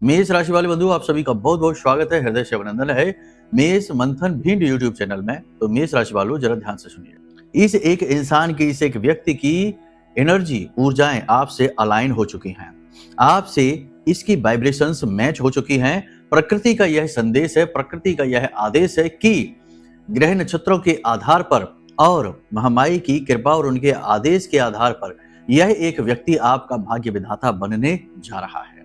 मेष राशि वाले बंधु, आप सभी का बहुत बहुत स्वागत है, हृदय से अभिनंदन है मेष मंथन भिंड यूट्यूब चैनल में। तो मेष राशि वालों, जरा ध्यान से सुनिए। इस एक इंसान की, इस एक व्यक्ति की एनर्जी, ऊर्जाएं आपसे अलाइन हो चुकी हैं। आपसे इसकी वाइब्रेशंस मैच हो चुकी हैं। प्रकृति का यह संदेश है, प्रकृति का यह आदेश है कि ग्रह नक्षत्रों के आधार पर और महामाई की कृपा और उनके आदेश के आधार पर यह एक व्यक्ति आपका भाग्य विधाता बनने जा रहा है।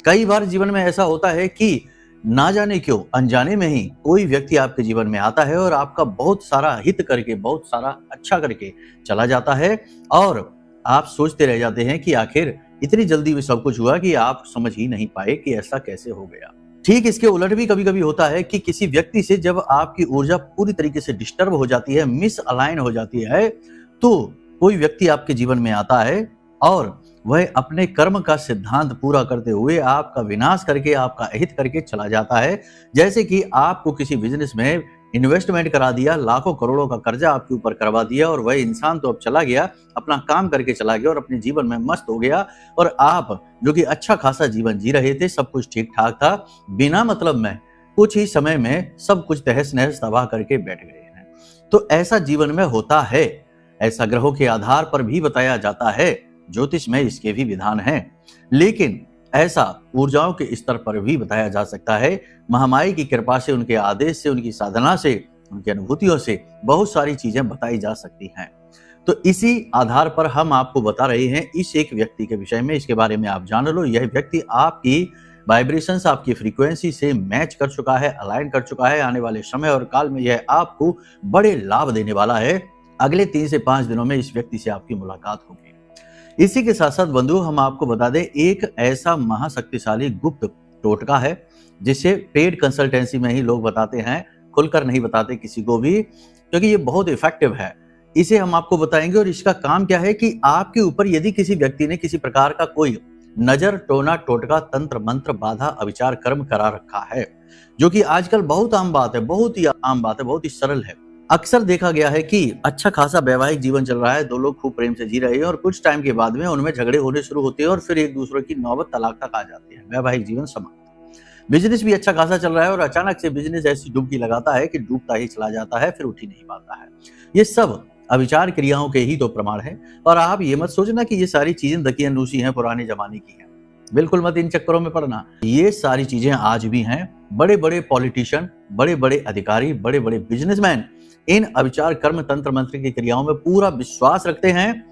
कई बार जीवन में ऐसा होता है कि ना जाने क्यों अनजाने में ही कोई व्यक्ति आपके जीवन में आता है और आपका बहुत सारा हित करके, बहुत सारा अच्छा करके चला जाता है और आप सोचते रह जाते हैं कि आखिर इतनी जल्दी में सब कुछ हुआ कि आप समझ ही नहीं पाए कि ऐसा कैसे हो गया। ठीक इसके उलट भी कभी कभी होता है कि किसी व्यक्ति से जब आपकी ऊर्जा पूरी तरीके से डिस्टर्ब हो जाती है, मिस अलाइन हो जाती है, तो कोई व्यक्ति आपके जीवन में आता है और वह अपने कर्म का सिद्धांत पूरा करते हुए आपका विनाश करके, आपका अहित करके चला जाता है। जैसे कि आपको किसी बिजनेस में इन्वेस्टमेंट करा दिया, लाखों करोड़ों का कर्जा आपके ऊपर करवा दिया और वह इंसान तो अब चला गया, अपना काम करके चला गया और अपने जीवन में मस्त हो गया। और आप जो कि अच्छा खासा जीवन जी रहे थे, सब कुछ ठीक ठाक था, बिना मतलब में कुछ ही समय में सब कुछ तहस नहस तबाह करके बैठ गए हैं। तो ऐसा जीवन में होता है, ऐसा ग्रहों के आधार पर भी बताया जाता है, ज्योतिष में इसके भी विधान हैं। लेकिन ऐसा ऊर्जाओं के स्तर पर भी बताया जा सकता है। महामाई की कृपा से, उनके आदेश से, उनकी साधना से, उनकी अनुभूतियों से बहुत सारी चीजें बताई जा सकती हैं। तो इसी आधार पर हम आपको बता रहे हैं इस एक व्यक्ति के विषय में। इसके बारे में आप जान लो। यह व्यक्ति आपकी वाइब्रेशंस, आपकी फ्रीक्वेंसी से मैच कर चुका है, अलाइन कर चुका है। आने वाले समय और काल में यह आपको बड़े लाभ देने वाला है। अगले 3 से 5 दिनों में इस व्यक्ति से आपकी मुलाकात होगी। इसी के साथ साथ बंधु, हम आपको बता दें, एक ऐसा महाशक्तिशाली गुप्त टोटका है जिसे पेड कंसल्टेंसी में ही लोग बताते हैं, खुलकर नहीं बताते किसी को भी, क्योंकि ये बहुत इफेक्टिव है। इसे हम आपको बताएंगे और इसका काम क्या है कि आपके ऊपर यदि किसी व्यक्ति ने किसी प्रकार का कोई नजर, टोना, टोटका, तंत्र, मंत्र, बाधा, अविचार, कर्म करा रखा है, जो कि आजकल बहुत आम बात है, बहुत ही आम बात है, बहुत ही सरल है। अक्सर देखा गया है कि अच्छा खासा वैवाहिक जीवन चल रहा है, दो लोग खूब प्रेम से जी रहे हैं और कुछ टाइम के बाद में उनमें झगड़े होने शुरू होते हैं और फिर एक दूसरे की नौबत तलाक तक आ जाती है, वैवाहिक जीवन समाप्त। बिजनेस भी अच्छा खासा चल रहा है और अचानक से बिजनेस ऐसी डुबकी लगाता है कि डूबता ही चला जाता है, फिर उठ ही नहीं पाता है। ये सब अविचार क्रियाओं के ही तो प्रमाण है। और आप ये मत सोचना कि ये सारी चीजें दकियानूसी हैं, पुराने जमाने की हैं, बिल्कुल मत इन चक्करों में पड़ना। ये सारी चीजें आज भी हैं। बड़े बड़े पॉलिटिशियन, बड़े बड़े अधिकारी, बड़े बड़े बिजनेसमैन इन अविचार, कर्म, तंत्र, मंत्र की क्रियाओं में पूरा विश्वास रखते हैं।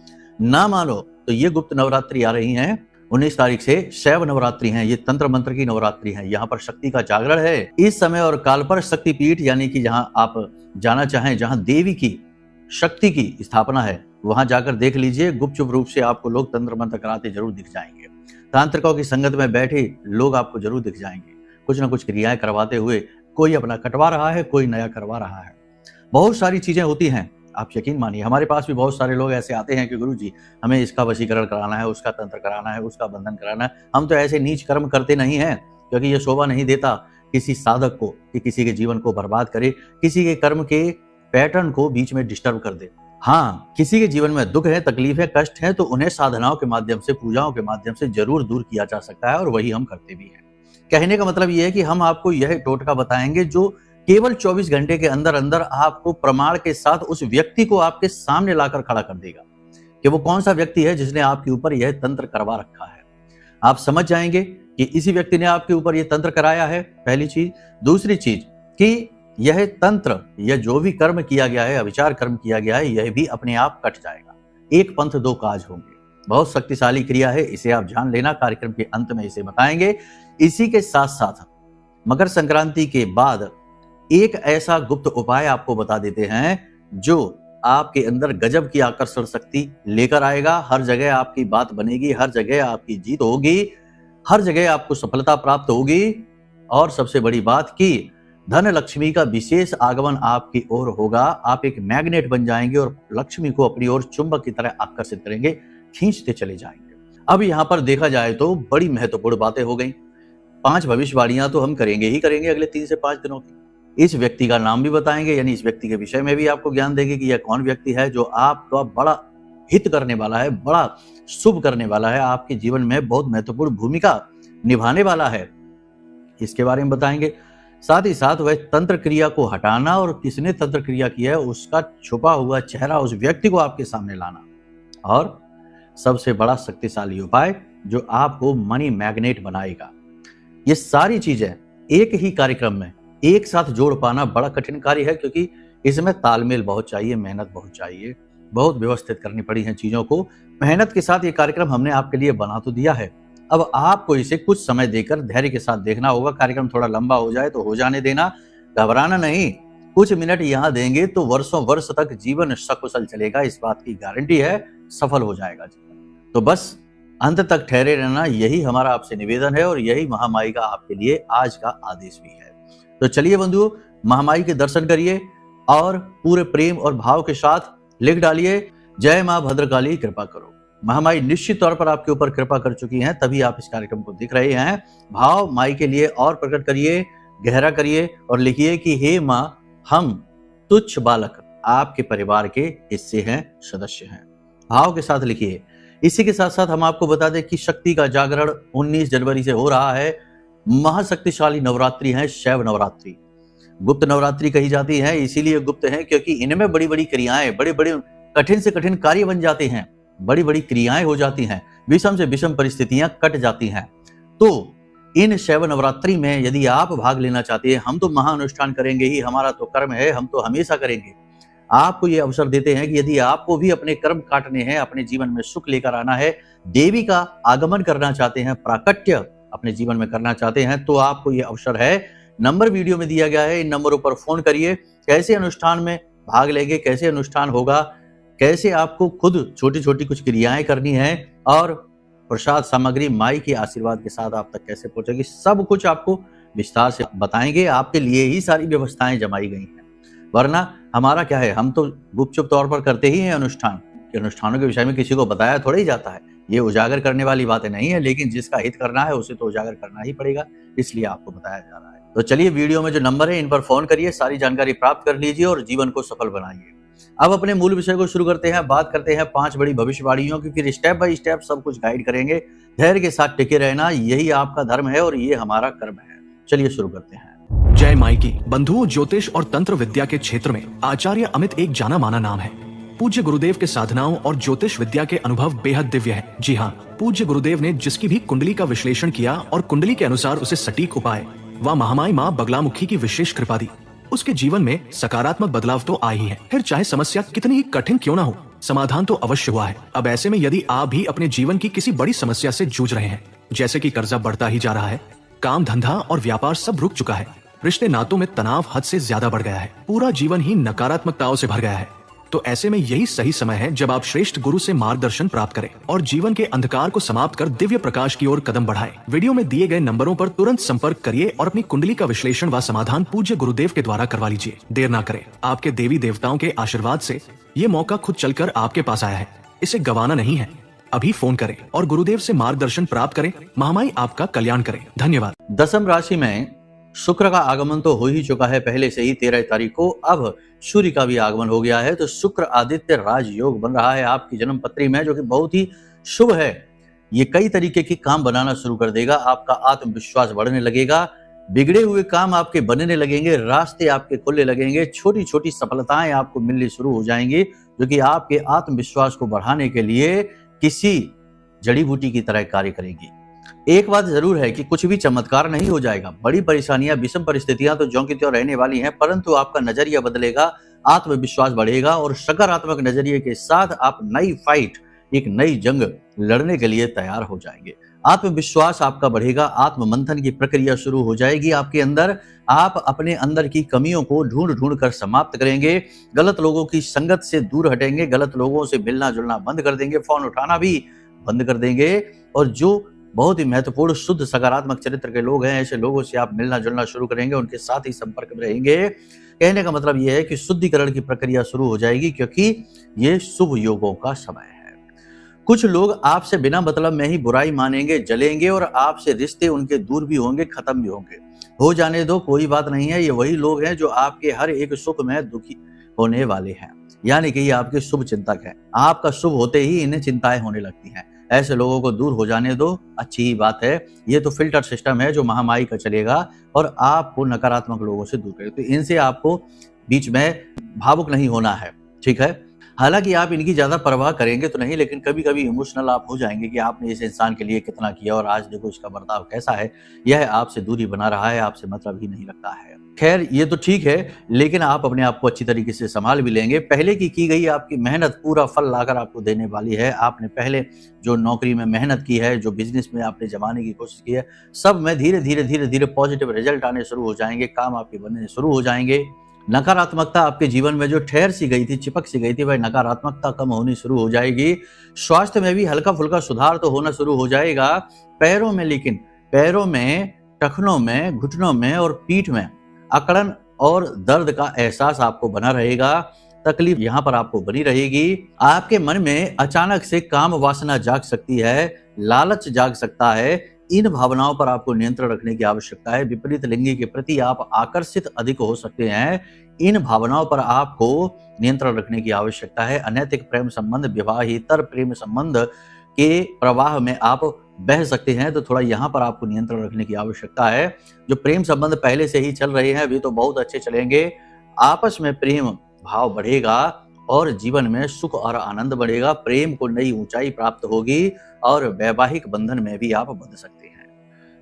ना मानो तो ये गुप्त नवरात्रि आ रही हैं, 19 तारीख से शैव नवरात्रि हैं, ये तंत्र मंत्र की नवरात्रि है। यहाँ पर शक्ति का जागरण है। इस समय और काल पर शक्तिपीठ, यानी कि जहां आप जाना चाहें, जहां देवी की, शक्ति की स्थापना है, वहां जाकर देख लीजिए। गुपचुप रूप से आपको लोग तंत्र मंत्र कराते जरूर दिख जाएंगे। तांत्रिकों की संगत में बैठे लोग आपको जरूर दिख जाएंगे, कुछ ना कुछ क्रियाएं करवाते हुए। कोई अपना कटवा रहा है, कोई नया करवा रहा है। बहुत सारी चीजें होती हैं, आप यकीन मानिए। हमारे पास भी बहुत सारे लोग ऐसे आते हैं कि गुरुजी, हमें इसका वशीकरण कराना है, उसका तंत्र कराना है, उसका बंधन कराना है। हम तो ऐसे नीच कर्म करते नहीं हैं, क्योंकि ये शोभा नहीं देता किसी साधक को कि किसी के जीवन को बर्बाद करे, किसी के कर्म के पैटर्न को बीच में डिस्टर्ब कर दे। हाँ, किसी के जीवन में दुख है, तकलीफ है, कष्ट है, तो उन्हें साधनाओं के माध्यम से, पूजाओं के माध्यम से जरूर दूर किया जा सकता है, और वही हम करते भी हैं। कहने का मतलब यह है कि हम आपको यह टोटका बताएंगे जो केवल 24 घंटे के अंदर अंदर आपको प्रमाण के साथ उस व्यक्ति को आपके सामने लाकर खड़ा कर देगा कि वो कौन सा व्यक्ति है जिसने आपके ऊपर यह तंत्र करवा रखा है। आप समझ जाएंगे कि इसी व्यक्ति ने आपके ऊपर यह तंत्र कराया है, पहली चीज। दूसरी चीज कि यह तंत्र, यह जो भी कर्म किया गया है, अविचार कर्म किया गया है, यह भी अपने आप कट जाएगा। एक पंथ दो काज होंगे। बहुत शक्तिशाली क्रिया है, इसे आप जान लेना। कार्यक्रम के अंत में इसे बताएंगे। इसी के साथ साथ मकर संक्रांति के बाद एक ऐसा गुप्त उपाय आपको बता देते हैं जो आपके अंदर गजब की आकर्षण शक्ति लेकर आएगा। हर जगह आपकी बात बनेगी, हर जगह आपकी जीत होगी, हर जगह आपको सफलता प्राप्त होगी। और सबसे बड़ी बात कि धन लक्ष्मी का विशेष आगमन आपकी ओर होगा। आप एक मैग्नेट बन जाएंगे और लक्ष्मी को अपनी ओर चुंबक की तरह आकर्षित करेंगे, खींचते चले जाएंगे। अब यहाँ पर देखा जाए तो बड़ी महत्वपूर्ण बातें हो गई। 5 भविष्यवाणियां तो हम करेंगे ही करेंगे अगले 3 से 5 दिनों की। इस व्यक्ति का नाम भी बताएंगे, यानी इस व्यक्ति के विषय में भी आपको ज्ञान देंगे कि यह कौन व्यक्ति है जो आपका बड़ा हित करने वाला है, बड़ा शुभ करने वाला है, आपके जीवन में बहुत महत्वपूर्ण भूमिका निभाने वाला है। इसके बारे में बताएंगे। साथ ही साथ वह तंत्र क्रिया को हटाना और किसने तंत्र क्रिया किया है उसका छुपा हुआ चेहरा उस व्यक्ति को आपके सामने लाना, और सबसे बड़ा शक्तिशाली उपाय जो आपको मनी मैग्नेट बनाएगा। ये सारी चीजें एक ही कार्यक्रम में एक साथ जोड़ पाना बड़ा कठिन कार्य है, क्योंकि इसमें तालमेल बहुत चाहिए, मेहनत बहुत चाहिए, बहुत व्यवस्थित करनी पड़ी है चीजों को। मेहनत के साथ ये कार्यक्रम हमने आपके लिए बना तो दिया है, अब आपको इसे कुछ समय देकर धैर्य के साथ देखना होगा। कार्यक्रम थोड़ा लंबा हो जाए तो हो जाने देना, घबराना नहीं। कुछ मिनट यहाँ देंगे तो वर्षों वर्ष तक जीवन सकुशल चलेगा, इस बात की गारंटी है, सफल हो जाएगा जीवन। तो बस अंत तक ठहरे रहना, यही हमारा आपसे निवेदन है और यही महामाई का आपके लिए आज का आदेश भी है। तो चलिए बंधुओं, महामाई के दर्शन करिए और पूरे प्रेम और भाव के साथ लिख डालिए, जय मां भद्रकाली कृपा करो। महामाई निश्चित तौर पर आपके ऊपर कृपा कर चुकी हैं, तभी आप इस कार्यक्रम को देख रहे हैं। भाव माई के लिए और प्रकट करिए, गहरा करिए और लिखिए कि हे मां, हम तुच्छ बालक आपके परिवार के हिस्से हैं, सदस्य हैं। भाव के साथ लिखिए। इसी के साथ साथ हम आपको बता दें कि शक्ति का जागरण 19 जनवरी से हो रहा है। महाशक्तिशाली नवरात्रि है, शैव नवरात्रि। गुप्त नवरात्रि कही जाती है, इसीलिए गुप्त है क्योंकि इनमें बड़ी बड़ी क्रियाएं, बड़े बड़े कठिन से कठिन कार्य बन जाते हैं, बड़ी बड़ी क्रियाएं हो जाती हैं, विषम से विषम परिस्थितियां कट जाती हैं। तो इन शैव नवरात्रि में यदि आप भाग लेना चाहते हैं, हम तो महाअनुष्ठान करेंगे ही, हमारा तो कर्म है, हम तो हमेशा करेंगे। आपको ये अवसर देते हैं कि यदि आपको भी अपने कर्म काटने हैं, अपने जीवन में सुख लेकर आना है, देवी का आगमन करना चाहते हैं, प्राकट्य अपने जीवन में करना चाहते हैं, तो आपको ये अवसर है। नंबर वीडियो में दिया गया है, इन नंबरों पर फोन करिए। कैसे अनुष्ठान में भाग लेंगे, कैसे अनुष्ठान होगा, कैसे आपको खुद छोटी छोटी कुछ क्रियाएं करनी है और प्रसाद सामग्री माई के आशीर्वाद के साथ आप तक कैसे पहुंचेगी, सब कुछ आपको विस्तार से बताएंगे। आपके लिए ही सारी व्यवस्थाएं जमाई गई हैं, वरना हमारा क्या है, हम तो गुपचुप तौर पर करते ही हैं अनुष्ठान। कि अनुष्ठानों के विषय में किसी को बताया थोड़ा ही जाता है, ये उजागर करने वाली बातें नहीं है, लेकिन जिसका हित करना है उसे तो उजागर करना ही पड़ेगा, इसलिए आपको बताया जा रहा है। तो चलिए, वीडियो में जो नंबर है इन पर फोन करिए, सारी जानकारी प्राप्त कर लीजिए और जीवन को सफल बनाइए। अब अपने मूल विषय को शुरू करते हैं। बात करते हैं 5 बड़ी भविष्यवाणियों की, फिर स्टेप बाय स्टेप सब कुछ गाइड करेंगे। धैर्य के साथ टिके रहना, यही आपका धर्म है और ये हमारा कर्म है। चलिए शुरू करते हैं। जय माई की। बंधुओं, ज्योतिष और तंत्र विद्या के क्षेत्र में आचार्य अमित एक जाना माना नाम है। पूज्य गुरुदेव के साधनाओं और ज्योतिष विद्या के अनुभव बेहद दिव्य है। जी हाँ, पूज्य गुरुदेव ने जिसकी भी कुंडली का विश्लेषण किया और कुंडली के अनुसार उसे सटीक उपाय व महामाई माँ बगलामुखी की विशेष कृपा दी, उसके जीवन में सकारात्मक बदलाव तो आए ही है। फिर चाहे समस्या कितनी ही कठिन क्यों ना हो, समाधान तो अवश्य हुआ है। अब ऐसे में यदि आप भी अपने जीवन की किसी बड़ी समस्या से जूझ रहे हैं, जैसे कि कर्जा बढ़ता ही जा रहा है, काम धंधा और व्यापार सब रुक चुका है, रिश्ते नातों में तनाव हद से ज्यादा बढ़ गया है, पूरा जीवन ही नकारात्मकताओं से भर गया है, तो ऐसे में यही सही समय है जब आप श्रेष्ठ गुरु से मार्गदर्शन प्राप्त करें और जीवन के अंधकार को समाप्त कर दिव्य प्रकाश की ओर कदम बढ़ाएं। वीडियो में दिए गए नंबरों पर तुरंत संपर्क करिए और अपनी कुंडली का विश्लेषण व समाधान पूज्य गुरुदेव के द्वारा करवा लीजिए। देर ना करें, आपके देवी देवताओं के आशीर्वाद से ये मौका खुद चलकर आपके पास आया है, इसे गंवाना नहीं है। अभी फोन करें और गुरुदेव से मार्गदर्शन प्राप्त करें। महामाई आपका कल्याण करें। धन्यवाद। दशम राशि में शुक्र का आगमन तो हो ही चुका है पहले से ही 13 तारीख को, अब सूर्य का भी आगमन हो गया है, तो शुक्र आदित्य राजयोग बन रहा है आपकी जन्म पत्री में, जो कि बहुत ही शुभ है। ये कई तरीके के काम बनाना शुरू कर देगा, आपका आत्मविश्वास बढ़ने लगेगा, बिगड़े हुए काम आपके बनने लगेंगे, रास्ते आपके खुलने लगेंगे, छोटी छोटी सफलताएं आपको मिलनी शुरू हो जाएंगी, जो कि आपके आत्मविश्वास को बढ़ाने के लिए किसी जड़ी बूटी की तरह कार्य करेगी। एक बात जरूर है कि कुछ भी चमत्कार नहीं हो जाएगा, बड़ी परेशानियां, विषम परिस्थितियां तो ज्यों की त्यों रहने वाली हैं, परंतु आपका नजरिया बदलेगा, आत्मविश्वास बढ़ेगा और सकारात्मक नजरिए के साथ आप नई फाइट, एक नई जंग लड़ने के लिए तैयार हो जाएंगे। आत्मविश्वास आपका बढ़ेगा, आत्म मंथन की प्रक्रिया शुरू हो जाएगी आपके अंदर, आप अपने अंदर की कमियों को ढूंढ ढूंढ कर समाप्त करेंगे, गलत लोगों की संगत से दूर हटेंगे, गलत लोगों से मिलना जुलना बंद कर देंगे, फोन उठाना भी बंद कर देंगे, और जो बहुत ही महत्वपूर्ण शुद्ध सकारात्मक चरित्र के लोग हैं, ऐसे लोगों से आप मिलना जुलना शुरू करेंगे, उनके साथ ही संपर्क में रहेंगे। कहने का मतलब यह है कि शुद्धिकरण की प्रक्रिया शुरू हो जाएगी, क्योंकि ये शुभ योगों का समय है। कुछ लोग आपसे बिना मतलब में ही बुराई मानेंगे, जलेंगे, और आपसे रिश्ते उनके दूर भी होंगे, खत्म भी होंगे। हो जाने दो, कोई बात नहीं है। ये वही लोग हैं जो आपके हर एक सुख में दुखी होने वाले हैं, यानी कि ये आपके शुभ चिंतक हैं। आपका शुभ होते ही इन्हें चिंताएं होने लगती हैं। ऐसे लोगों को दूर हो जाने दो, अच्छी ही बात है। ये तो फ़िल्टर सिस्टम है जो महामारी का चलेगा और आपको नकारात्मक लोगों से दूर करेगा। तो इनसे आपको बीच में भावुक नहीं होना है, ठीक है? हालाँकि आप इनकी ज़्यादा परवाह करेंगे तो नहीं, लेकिन कभी-कभी इमोशनल आप हो जाएँगे कि आपने इस इंसान के लिए कितना किया और आज देखो इसका बर्ताव कैसा है। यह आपसे दूरी बना रहा है, आपसे मतलब ही नहीं रखता है। ख़ैर ये तो ठीक है, लेकिन आप अपने आप को अच्छी तरीके से सँभाल भी लेंगे। पहले की गई आपकी मेहनत पूरा फल लाकर आपको देने वाली है। आपने पहले जो नौकरी में मेहनत की है, जो बिज़नेस में आपने जमाने की कोशिश की है, सब में धीरे-धीरे पॉज़िटिव रिज़ल्ट आने शुरू हो जाएँगे, काम आपके बनने शुरू हो जाएँगे। नकारात्मकता आपके जीवन में जो ठहर सी गई थी, चिपक सी गई थी, वह नकारात्मकता कम होनी शुरू हो जाएगी। स्वास्थ्य में भी हल्का-फुल्का सुधार तो होना शुरू हो जाएगा। पैरों में, टखनों में, घुटनों में और पीठ में अकड़न और दर्द का एहसास आपको बना रहेगा। तकलीफ यहाँ पर आपको बनी रहेगी। आपके मन में अचानक से काम वासना जाग सकती है, लालच जाग सकता है। इन भावनाओं पर आपको नियंत्रण रखने की आवश्यकता है। विपरीत लिंगी के प्रति आप आकर्षित अधिक हो सकते हैं। इन भावनाओं पर आपको नियंत्रण रखने की आवश्यकता है। अनैतिक प्रेम संबंध, विवाहेतर प्रेम संबंध के प्रवाह में आप बह सकते हैं, तो थोड़ा यहाँ पर आपको नियंत्रण रखने की आवश्यकता है। जो प्रेम संबंध पहले से ही चल रहे हैं, वे तो बहुत अच्छे चलेंगे। आपस में प्रेम भाव बढ़ेगा और जीवन में सुख और आनंद बढ़ेगा। प्रेम को नई ऊंचाई प्राप्त होगी और वैवाहिक बंधन में भी आप बंध सकते हैं।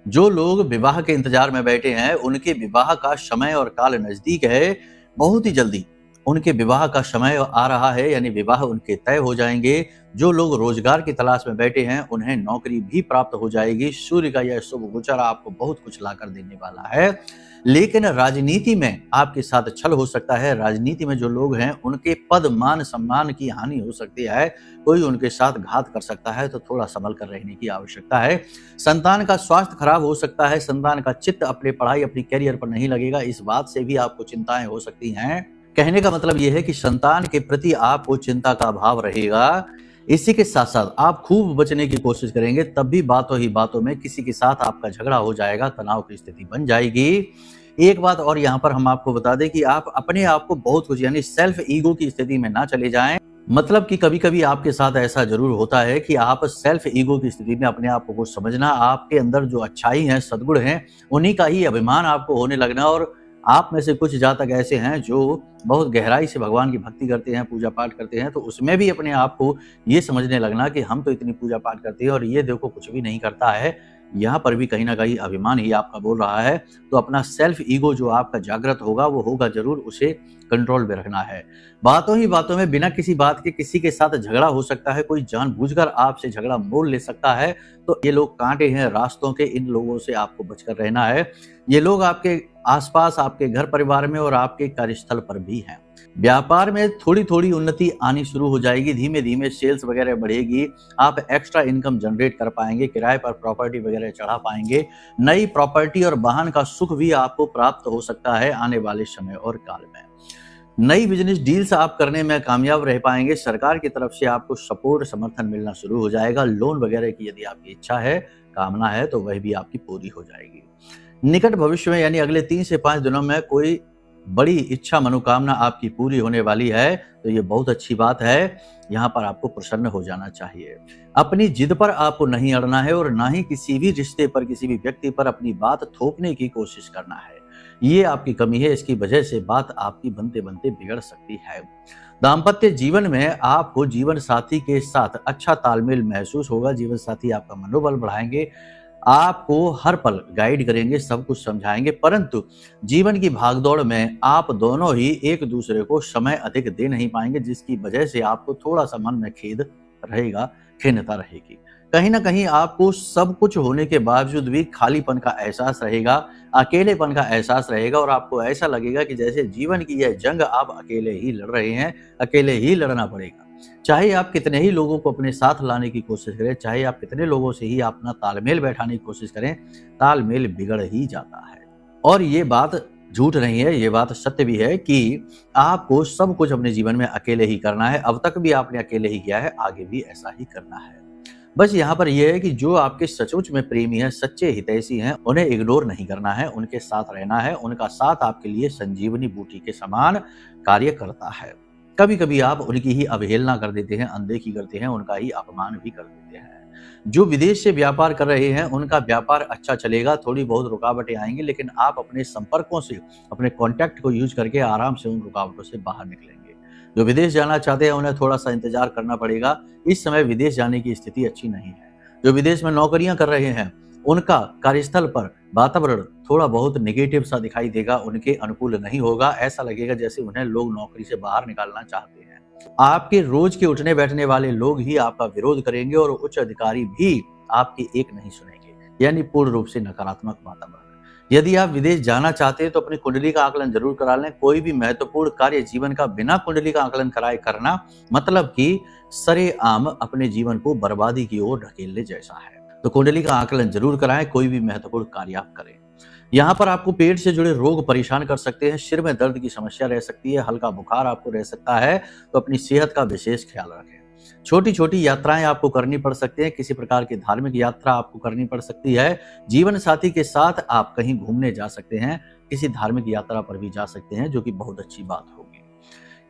जो लोग विवाह के इंतजार में बैठे हैं, उनके विवाह का समय और काल नजदीक है। बहुत ही जल्दी उनके विवाह का समय आ रहा है, यानी विवाह उनके तय हो जाएंगे। जो लोग रोजगार की तलाश में बैठे हैं, उन्हें नौकरी भी प्राप्त हो जाएगी। सूर्य का यह शुभ गोचर आपको बहुत कुछ लाकर देने वाला है। लेकिन राजनीति में आपके साथ छल हो सकता है। राजनीति में जो लोग हैं, उनके पद मान सम्मान की हानि हो सकती है। कोई उनके साथ घात कर सकता है, तो थोड़ा संभल कर रहने की आवश्यकता है। संतान का स्वास्थ्य खराब हो सकता है। संतान का चित्त अपनी पढ़ाई, अपनी कैरियर पर नहीं लगेगा। इस बात से भी आपको चिंताएं हो सकती हैं। कहने का मतलब यह है कि संतान के प्रति आपको चिंता का भाव रहेगा। इसी के साथ साथ आप खूब बचने की कोशिश करेंगे, तब भी बातों ही बातों में किसी के साथ आपका झगड़ा हो जाएगा, तनाव की स्थिति बन जाएगी। एक बात और यहाँ पर हम आपको बता दें कि आप अपने आप को बहुत कुछ, यानी सेल्फ ईगो की स्थिति में ना चले जाएं। मतलब कि कभी-कभी आपके साथ ऐसा जरूर होता है कि आप सेल्फ ईगो की स्थिति में अपने आप को कुछ समझना, आपके अंदर जो अच्छाई है, सद्गुण हैं, उन्हीं का ही अभिमान आपको होने लगना। और आप में से कुछ जातक ऐसे हैं जो बहुत गहराई से भगवान की भक्ति करते हैं, पूजा पाठ करते हैं, तो उसमें भी अपने आप को ये समझने लगना कि हम तो इतनी पूजा पाठ करते हैं और ये देखो कुछ भी नहीं करता है। यहाँ पर भी कहीं ना कहीं अभिमान ही आपका बोल रहा है। तो अपना सेल्फ ईगो जो आपका जागृत होगा, वो होगा जरूर, उसे कंट्रोल में रखना है। बातों ही बातों में बिना किसी बात के किसी के साथ झगड़ा हो सकता है। कोई जानबूझकर आपसे झगड़ा मोल ले सकता है। तो ये लोग कांटे हैं रास्तों के, इन लोगों से आपको बचकर रहना है। ये लोग आपके आसपास, आपके घर परिवार में और आपके कार्यस्थल पर भी हैं। व्यापार में थोड़ी थोड़ी उन्नति आनी शुरू हो जाएगी। धीमे धीमे सेल्स वगैरह बढ़ेगी। आप एक्स्ट्रा इनकम जनरेट कर पाएंगे। किराए पर प्रॉपर्टी वगैरह चढ़ा पाएंगे। नई प्रॉपर्टी और वाहन का सुख भी आपको प्राप्त हो सकता है आने वाले समय और काल में। नई बिजनेस डील्स आप करने में कामयाब रह पाएंगे। सरकार की तरफ से आपको सपोर्ट, समर्थन मिलना शुरू हो जाएगा। लोन वगैरह की यदि आपकी इच्छा है, कामना है, तो वह भी आपकी पूरी हो जाएगी। निकट भविष्य में, यानी अगले 3 से 5 दिनों में कोई बड़ी इच्छा, मनोकामना आपकी पूरी होने वाली है, तो ये बहुत अच्छी बात है। यहाँ पर आपको प्रसन्न हो जाना चाहिए। अपनी जिद पर आपको नहीं अड़ना है और ना ही किसी भी रिश्ते पर, किसी भी व्यक्ति पर अपनी बात थोपने की कोशिश करना है। ये आपकी कमी है। इसकी वजह से बात आपकी बनते बनते बिगड़ सकती है। दाम्पत्य जीवन में आपको जीवन साथी के साथ अच्छा तालमेल महसूस होगा। जीवन साथी आपका मनोबल बढ़ाएंगे, आपको हर पल गाइड करेंगे, सब कुछ समझाएंगे। परंतु जीवन की भागदौड़ में आप दोनों ही एक दूसरे को समय अधिक दे नहीं पाएंगे, जिसकी वजह से आपको थोड़ा सा मन में खेद रहेगा, खिन्नता रहेगी। कहीं ना कहीं आपको सब कुछ होने के बावजूद भी खालीपन का एहसास रहेगा, अकेलेपन का एहसास रहेगा और आपको ऐसा लगेगा कि जैसे जीवन की यह जंग आप अकेले ही लड़ रहे हैं, अकेले ही लड़ना पड़ेगा। चाहे आप कितने ही लोगों को अपने साथ लाने की कोशिश करें, चाहे आप कितने लोगों से ही अपना तालमेल बैठाने की कोशिश करें, तालमेल बिगड़ ही जाता है। और ये बात झूठ नहीं है, ये बात सत्य भी है कि आपको सब कुछ अपने जीवन में अकेले ही करना है। अब तक भी आपने अकेले ही किया है, आगे भी ऐसा ही करना है। बस यहाँ पर यह है कि जो आपके सचमुच में प्रेमी हैं, सच्चे हितैषी हैं, उन्हें इग्नोर नहीं करना है, उनके साथ रहना है। उनका साथ आपके लिए संजीवनी बूटी के समान कार्य करता है। कभी कभी आप उनकी ही अवहेलना कर देते हैं, अनदेखी करते हैं, उनका ही अपमान भी कर देते हैं। जो विदेश से व्यापार कर रहे हैं उनका व्यापार अच्छा चलेगा, थोड़ी बहुत रुकावटें आएंगी, लेकिन आप अपने संपर्कों से, अपने कॉन्टैक्ट को यूज करके आराम से उन रुकावटों से बाहर निकलेंगे। जो विदेश जाना चाहते हैं उन्हें थोड़ा सा इंतजार करना पड़ेगा, इस समय विदेश जाने की स्थिति अच्छी नहीं है। जो विदेश में नौकरियां कर रहे हैं उनका कार्यस्थल पर वातावरण थोड़ा बहुत नेगेटिव सा दिखाई देगा, उनके अनुकूल नहीं होगा, ऐसा लगेगा जैसे उन्हें लोग नौकरी से बाहर निकालना चाहते हैं। आपके रोज के उठने बैठने वाले लोग ही आपका विरोध करेंगे और उच्च अधिकारी भी आपकी एक नहीं सुनेंगे, यानी पूर्ण रूप से नकारात्मक वातावरण। यदि आप विदेश जाना चाहते हैं तो अपनी कुंडली का आकलन जरूर करा लें। कोई भी महत्वपूर्ण कार्य जीवन का बिना कुंडली का आकलन कराए करना मतलब कि सरेआम अपने जीवन को बर्बादी की ओर ढकेलने जैसा है। तो कुंडली का आकलन जरूर कराएं, कोई भी महत्वपूर्ण कार्य आप करें। यहाँ पर आपको पेट से जुड़े रोग परेशान कर सकते हैं, सिर में दर्द की समस्या रह सकती है, हल्का बुखार आपको रह सकता है, तो अपनी सेहत का विशेष ख्याल रखें। छोटी छोटी यात्राएं आपको करनी पड़ सकती हैं, किसी प्रकार की धार्मिक यात्रा आपको करनी पड़ सकती है। जीवन साथी के साथ आप कहीं घूमने जा सकते हैं, किसी धार्मिक यात्रा पर भी जा सकते हैं, जो कि बहुत अच्छी बात होगी।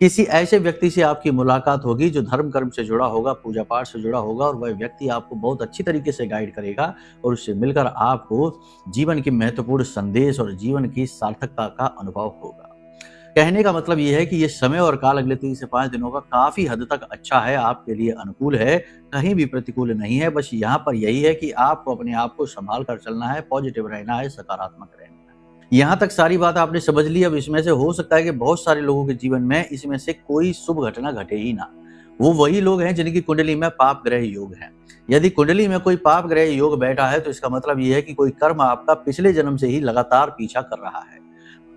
किसी ऐसे व्यक्ति से आपकी मुलाकात होगी जो धर्म कर्म से जुड़ा होगा, पूजा पाठ से जुड़ा होगा, और वह व्यक्ति आपको बहुत अच्छी तरीके से गाइड करेगा और उससे मिलकर आपको जीवन के महत्वपूर्ण संदेश और जीवन की सार्थकता का अनुभव होगा। कहने का मतलब यह है कि यह समय और काल अगले 3 से 5 दिनों का काफी हद तक अच्छा है, आपके लिए अनुकूल है, कहीं भी प्रतिकूल नहीं है। बस यहाँ पर यही है कि आपको अपने आप को संभाल कर चलना है, पॉजिटिव रहना है, सकारात्मक रहना है। यहाँ तक सारी बात आपने समझ ली। अब इसमें से हो सकता है कि बहुत सारे लोगों के जीवन में इसमें से कोई शुभ घटना घटे ही ना। वो वही लोग हैं जिनकी कुंडली में पाप ग्रह योग है। यदि कुंडली में कोई पाप ग्रह योग बैठा है तो इसका मतलब यह है कि कोई कर्म आपका पिछले जन्म से ही लगातार पीछा कर रहा है।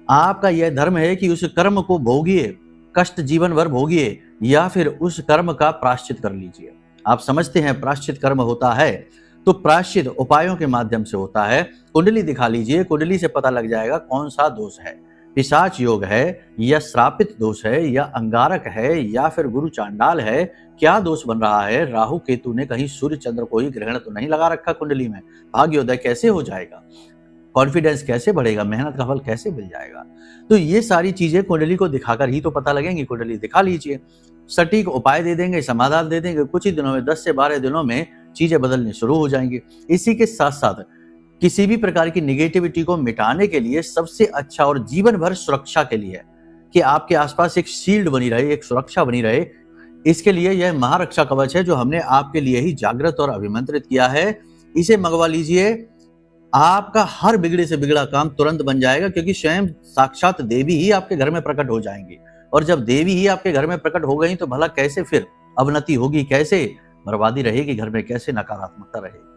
आपका यह धर्म है कि उस कर्म को भोगिए, कष्ट जीवन भर भोगिए, या फिर उस कर्म का प्रायश्चित कर लीजिए। आप समझते हैं प्रायश्चित कर्म होता है, तो प्रायश्चित उपायों के माध्यम से होता है। कुंडली दिखा लीजिए, कुंडली से पता लग जाएगा कौन सा दोष है, पिशाच योग है या श्रापित दोष है या अंगारक है या फिर गुरु चांडाल है, क्या दोष बन रहा है। राहु केतु ने कहीं सूर्य चंद्र को ही ग्रहण तो नहीं लगा रखा कुंडली में। भाग्योदय कैसे हो जाएगा, कॉन्फिडेंस कैसे बढ़ेगा, मेहनत का फल कैसे मिल जाएगा। तो ये सारी चीजें कुंडली को दिखाकर ही तो पता लगेंगी। कुंडली दिखा लीजिए, सटीक उपाय दे देंगे, समाधान दे देंगे, कुछ ही दिनों में 10 से 12 दिनों में चीजें बदलनी शुरू हो जाएंगी। इसी के साथ साथ किसी भी प्रकार की निगेटिविटी को मिटाने के लिए सबसे अच्छा और जीवन भर सुरक्षा के लिए कि आपके आसपास एक शील्ड बनी रहे, एक सुरक्षा बनी रहे, इसके लिए यह महारक्षा कवच है जो हमने आपके लिए ही जागृत और अभिमंत्रित किया है। इसे मंगवा लीजिए, आपका हर बिगड़े से बिगड़ा काम तुरंत बन जाएगा, क्योंकि स्वयं साक्षात देवी ही आपके घर में प्रकट हो जाएंगी। और जब देवी ही आपके घर में प्रकट हो गई तो भला कैसे फिर अवनति होगी, कैसे बर्बादी रहेगी घर में, कैसे नकारात्मकता रहेगी।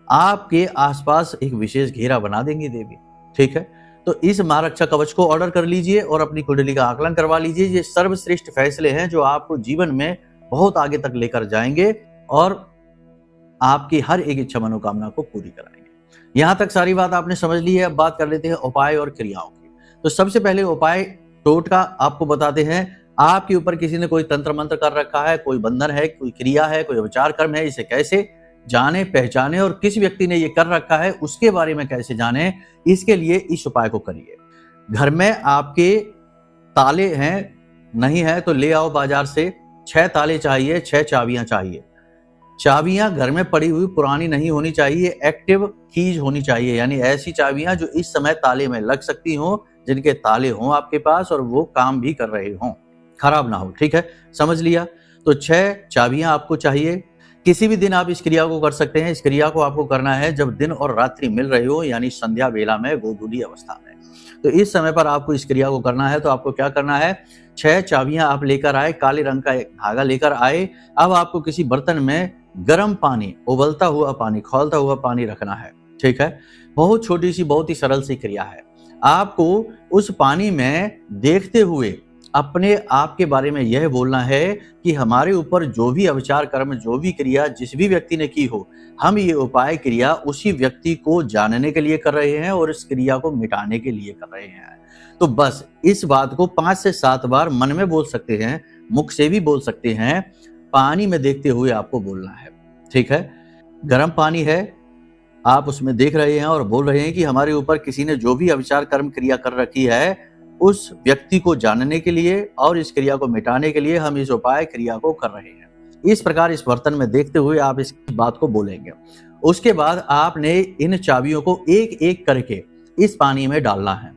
आपके आसपास एक विशेष घेरा बना देंगी देवी। ठीक है, तो इस महारक्षा कवच को ऑर्डर कर लीजिए और अपनी कुंडली का आकलन करवा लीजिए। ये सर्वश्रेष्ठ फैसले हैं जो आपको जीवन में बहुत आगे तक लेकर जाएंगे और आपकी हर एक इच्छा मनोकामना को पूरी कराएंगे। यहां तक सारी बात आपने समझ ली है। अब बात कर लेते हैं उपाय और क्रियाओं की। तो सबसे पहले उपाय टोटका आपको बताते हैं। आपके ऊपर किसी ने कोई तंत्र मंत्र कर रखा है, कोई बंधन है, कोई क्रिया है, कोई उपचार कर्म है, इसे कैसे जाने पहचाने और किस व्यक्ति ने ये कर रखा है उसके बारे में कैसे जाने, इसके लिए इस उपाय को करिए। घर में आपके ताले हैं, नहीं है तो ले आओ बाजार से। 6 ताले चाहिए, 6 चाबियां चाहिए। चाबियां घर में पड़ी हुई पुरानी नहीं होनी चाहिए, एक्टिव कीज होनी चाहिए, यानी ऐसी चाबियां जो इस समय ताले में लग सकती हों, जिनके ताले हों आपके पास और वो काम भी कर रहे हों, खराब ना हो। ठीक है, समझ लिया। तो 6 चाबियां आपको चाहिए। किसी भी दिन आप इस क्रिया को कर सकते हैं। इस क्रिया को आपको करना है जब दिन और रात्रि मिल रही हो, यानी संध्या बेला में, गोधूली अवस्था में। तो इस समय पर आपको इस क्रिया को करना है। तो आपको क्या करना है, 6 चाबियां आप लेकर आए, काले रंग का एक धागा लेकर आए। अब आपको किसी बर्तन में गर्म पानी, उबलता हुआ पानी, खौलता हुआ पानी रखना है। ठीक है, बहुत छोटी सी, बहुत ही सरल सी क्रिया है। आपको उस पानी में देखते हुए अपने आप के बारे में यह बोलना है कि हमारे ऊपर जो भी अविचार कर्म, जो भी क्रिया जिस भी व्यक्ति ने की हो, हम ये उपाय क्रिया उसी व्यक्ति को जानने के लिए कर रहे हैं और इस क्रिया को मिटाने के लिए कर रहे हैं। तो बस इस बात को 5 से 7 बार मन में बोल सकते हैं, मुख से भी बोल सकते हैं, पानी में देखते हुए आपको बोलना है। ठीक है, गर्म पानी है, आप उसमें देख रहे हैं और बोल रहे हैं कि हमारे ऊपर किसी ने जो भी अविचार कर्म क्रिया कर रखी है, उस व्यक्ति को जानने के लिए और इस क्रिया को मिटाने के लिए हम इस उपाय क्रिया को कर रहे हैं। इस प्रकार इस बर्तन में देखते हुए आप इस बात को बोलेंगे। उसके बाद आपने इन चाबियों को एक एक करके इस पानी में डालना है,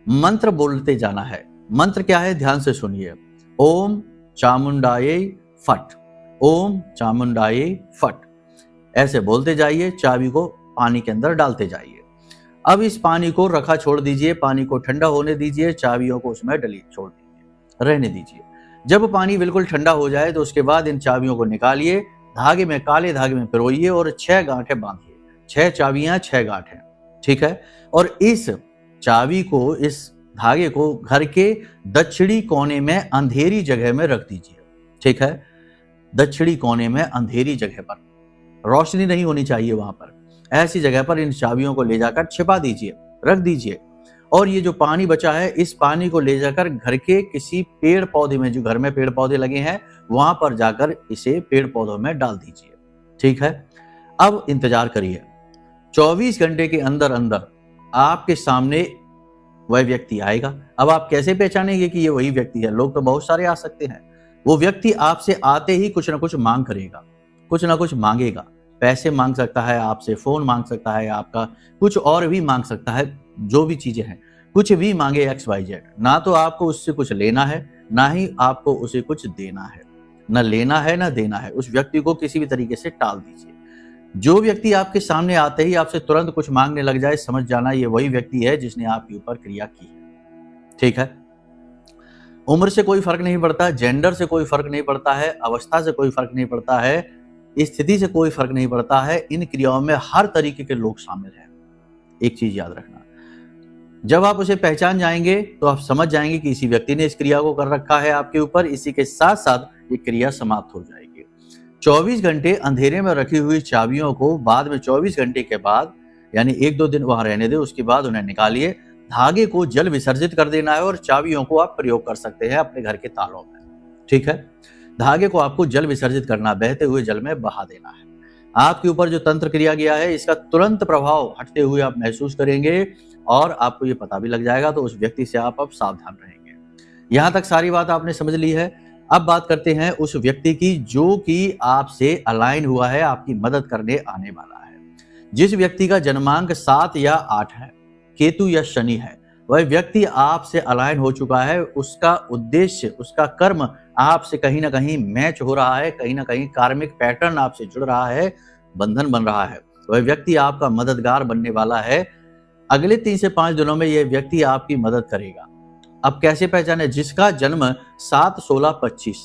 मंत्र बोलते जाना है। मंत्र क्या है, ध्यान से सुनिए। ओम चामुंडाये फट, ओम चामुंडाये फट, ऐसे बोलते जाइए, चाबी को पानी के अंदर डालते जाइए। अब इस पानी को रखा छोड़ दीजिए, पानी को ठंडा होने दीजिए, चाबियों को उसमें डली छोड़ दीजिए, रहने दीजिए। जब पानी बिल्कुल ठंडा हो जाए तो उसके बाद इन चाबियों को निकालिए, धागे में, काले धागे में पिरोइए और 6 गांठें बांधिए। 6 चाबियां 6 गांठें, ठीक है। और इस चाबी को, इस धागे को घर के दक्षिणी कोने में अंधेरी जगह में रख दीजिए, ठीक है। दक्षिणी कोने में अंधेरी जगह पर, रोशनी नहीं होनी चाहिए वहां पर, ऐसी जगह पर इन चाबियों को ले जाकर छिपा दीजिए, रख दीजिए। और ये जो पानी बचा है, इस पानी को ले जाकर घर के किसी पेड़ पौधे में, जो घर में पेड़ पौधे लगे हैं, वहां पर जाकर इसे पेड़ पौधों में डाल दीजिए, ठीक है। अब इंतजार करिए, 24 घंटे के अंदर अंदर आपके सामने वह व्यक्ति आएगा। अब आप कैसे पहचानेंगे कि ये वही व्यक्ति है? लोग तो बहुत सारे आ सकते हैं। वो व्यक्ति आपसे आते ही कुछ ना कुछ मांग करेगा, कुछ ना कुछ मांगेगा। पैसे मांग सकता है आपसे, फोन मांग सकता है आपका, कुछ और भी मांग सकता है, जो भी चीजें हैं, कुछ भी मांगे XYZ। ना तो आपको उससे कुछ लेना है, ना ही आपको उसे कुछ देना है, ना लेना है ना देना है। उस व्यक्ति को किसी भी तरीके से टाल दीजिए। जो व्यक्ति आपके सामने आते ही आपसे तुरंत कुछ मांगने लग जाए, समझ जाना ये वही व्यक्ति है जिसने आपके ऊपर क्रिया की है, ठीक है। उम्र से कोई फर्क नहीं पड़ता, जेंडर से कोई फर्क नहीं पड़ता है, अवस्था से कोई फर्क नहीं पड़ता है, स्थिति से कोई फर्क नहीं पड़ता है। इन क्रियाओं में हर तरीके के लोग शामिल हैं। एक चीज याद रखना, जब आप उसे पहचान जाएंगे तो आप समझ जाएंगे कि इसी व्यक्ति ने इस क्रिया को कर रखा है आपके ऊपर। इसी के साथ साथ ये क्रिया समाप्त हो जाएगी। 24 घंटे अंधेरे में रखी हुई चाबियों को बाद में 24 घंटे के बाद, यानी 1-2 दिन वहां रहने दे, उसके बाद उन्हें निकालिए, धागे को जल विसर्जित कर देना है और चाबियों को आप प्रयोग कर सकते हैं अपने घर के तालों में, ठीक है। धागे को आपको जल विसर्जित करना, बहते हुए जल में बहा देना है। आपके ऊपर जो तंत्र किया गया है, इसका तुरंत प्रभाव हटते हुए आप महसूस करेंगे और आपको ये पता भी लग जाएगा। तो उस व्यक्ति से आप अब सावधान रहेंगे। यहां तक सारी बात आपने समझ ली है। अब बात करते हैं उस व्यक्ति की जो कि आपसे अलाइन हुआ है, आपकी मदद करने आने वाला है। जिस व्यक्ति का जन्मांक 7 या 8 है, केतु या शनि है, वह व्यक्ति आपसे अलाइन हो चुका है। उसका उद्देश्य, उसका कर्म आपसे कहीं ना कहीं मैच हो रहा है, कहीं ना कहीं कार्मिक पैटर्न आपसे जुड़ रहा है, बंधन बन रहा है। वह व्यक्ति आपका मददगार बनने वाला है। अगले 3 से 5 दिनों में यह व्यक्ति आपकी मदद करेगा। अब कैसे पहचाने? जिसका जन्म 7, 16, 25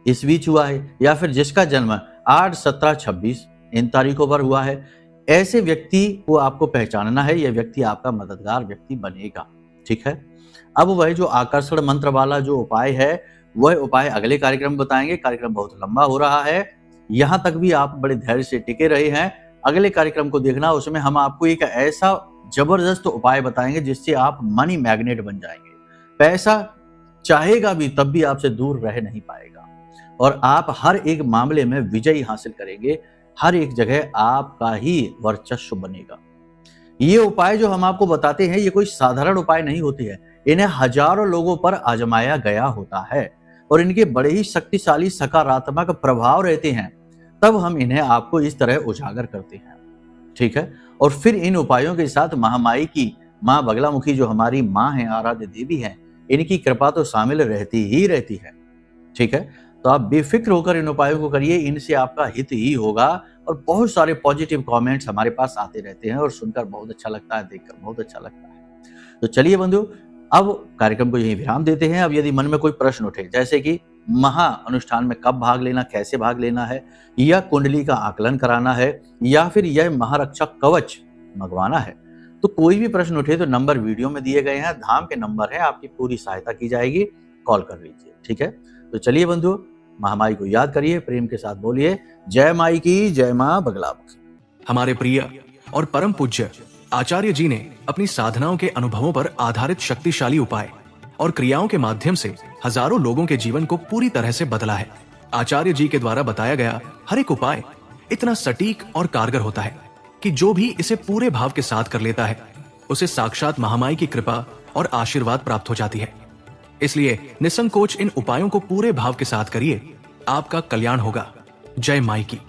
इस बीच हुआ है, या फिर जिसका जन्म 8, 17, 26 इन तारीखों पर हुआ है, ऐसे व्यक्ति को आपको पहचानना है। यह व्यक्ति आपका मददगार व्यक्ति बनेगा, ठीक है। अब वह जो आकर्षण मंत्र वाला जो उपाय है, वह उपाय अगले कार्यक्रम बताएंगे। कार्यक्रम बहुत लंबा हो रहा है, यहां तक भी आप बड़े धैर्य से टिके रहे हैं। अगले कार्यक्रम को देखना, उसमें हम आपको एक ऐसा जबरदस्त उपाय बताएंगे जिससे आप मनी मैग्नेट बन जाएंगे। पैसा चाहेगा भी तब भी आपसे दूर रह नहीं पाएगा और आप हर एक मामले में विजय हासिल करेंगे। हर एक जगह आपका ही वर्चस्व बनेगा। ये उपाय जो हम आपको बताते हैं, ये कोई साधारण उपाय नहीं होते हैं। इन्हें हजारों लोगों पर आजमाया गया होता है और इनके बड़े ही शक्तिशाली सकारात्मक प्रभाव रहते हैं। तब हम इन्हें आपको इस तरह उजागर करते हैं, ठीक है। और फिर इन उपायों के साथ महामाई की माँ बगलामुखी जो हमारी माँ है, आराध्य देवी है, इनकी कृपा तो शामिल रहती ही रहती है, ठीक है। तो आप बेफिक्र होकर इन उपायों को करिए, इनसे आपका हित ही होगा। और बहुत सारे पॉजिटिव कमेंट्स हमारे पास आते रहते हैं और सुनकर बहुत अच्छा लगता है, देखकर बहुत अच्छा लगता है। तो चलिए बंधु, अब कार्यक्रम को यहीं विराम देते हैं। अब यदि मन में कोई प्रश्न उठे, जैसे कि महा अनुष्ठान में कब भाग लेना, कैसे भाग लेना है, या कुंडली का आकलन कराना है, या फिर यह महारक्षक कवच मंगवाना है, तो कोई भी प्रश्न उठे तो नंबर वीडियो में दिए गए हैं, धाम के नंबर है, आपकी पूरी सहायता की जाएगी। कॉल कर लीजिए, ठीक है। तो चलिए बंधु, महामाई को याद करिए, प्रेम के साथ बोलिए, जय माई की, जय मां बगलामुखी। हमारे प्रिय और परम पूज्य आचार्य जी ने अपनी साधनाओं के अनुभवों पर आधारित शक्तिशाली उपाय और क्रियाओं के माध्यम से हजारों लोगों के जीवन को पूरी तरह से बदला है। आचार्य जी के द्वारा बताया गया हर एक उपाय इतना सटीक और कारगर होता है कि जो भी इसे पूरे भाव के साथ कर लेता है, उसे साक्षात महामाई की कृपा और आशीर्वाद प्राप्त हो जाती है। इसलिए निसंकोच इन उपायों को पूरे भाव के साथ करिए आपका कल्याण होगा। जय माई की।